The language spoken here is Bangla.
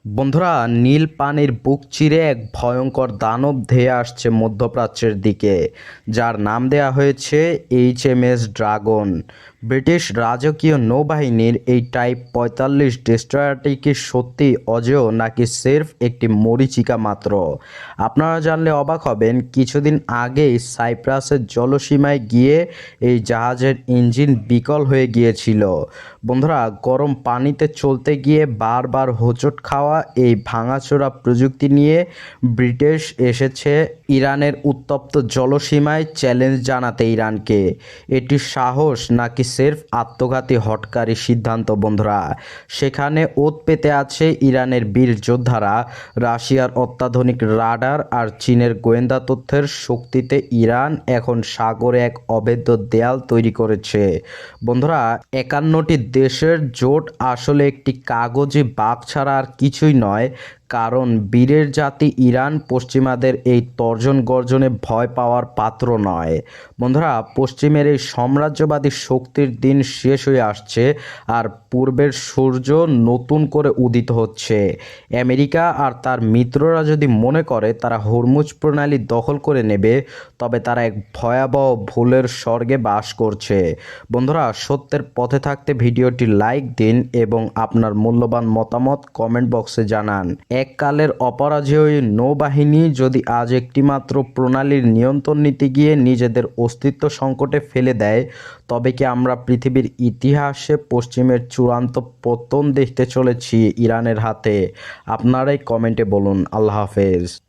বন্ধুরা, নীল পানির বুক চিরে এক ভয়ঙ্কর দানব ধেয়ে আসছে মধ্যপ্রাচ্যের দিকে, যার নাম দেয়া হয়েছে HMS ড্রাগন। ব্রিটিশ রাজকীয় নৌবাহিনীর এই টাইপ 45 ডেস্ট্রয়ারটি কি সত্যি অজেয় নাকি সের্ফ একটি মরীচিকা মাত্র? আপনারা জানলে অবাক হবেন। কিছুদিন আগেই সাইপ্রাসের জলসীমায় গিয়ে এই জাহাজের ইঞ্জিন বিকল হয়ে গিয়েছিল। বন্ধুরা, গরম পানিতে চলতে গিয়ে বারবার হোঁচট খাওয়া এই ভাঙাচোরা প্রযুক্তি নিয়ে ব্রিটিশ এসেছে ইরানের উত্তপ্ত জলসীমায় চ্যালেঞ্জ জানাতে ইরানকে। এটি সাহস নাকি সের্ফ আত্মঘাতী হঠকারী সিদ্ধান্ত? বন্ধুরা, সেখানে ওত পেতে আছে ইরানের বীর যোদ্ধারা, রাশিয়ার অত্যাধুনিক রাডার আর চীনের গোয়েন্দা তথ্যের শক্তিতে ইরান এখন সাগরে এক অভেদ্য দেয়াল তৈরি করেছে। বন্ধুরা, 51টি দেশের জোট আসলে একটি কাগজে বাঘ ছাড়া আর কিছুই নয়। কারণ বীরের জাতি ইরান পশ্চিমাদের এই তর্জন গর্জনে ভয় পাওয়ার পাত্র নয়। বন্ধুরা, পশ্চিমের এই সাম্রাজ্যবাদী শক্তির দিন শেষ হয়ে আসছে, আর পূর্বের সূর্য নতুন করে উদিত হচ্ছে। আমেরিকা আর তার মিত্ররা যদি মনে করে তারা হরমুজ প্রণালী দখল করে নেবে, তবে তারা এক ভয়াবহ ভুলের স্বর্গে বাস করছে। বন্ধুরা, সত্যের পথে থাকতে ভিডিওটি লাইক দিন এবং আপনার মূল্যবান মতামত কমেন্ট বক্সে জানান। এককালের অপরাজেয় নৌবাহিনী যদি আজ একটিমাত্র প্রণালীর নিয়ন্ত্রণ নিতে গিয়ে নিজেদের অস্তিত্ব সংকটে ফেলে দেয়, তবে কি আমরা পৃথিবীর ইতিহাসে পশ্চিমের চূড়ান্ত পতন দেখতে চলেছি ইরানের হাতে? আপনারাই কমেন্টে বলুন। আল্লাহ হাফেজ।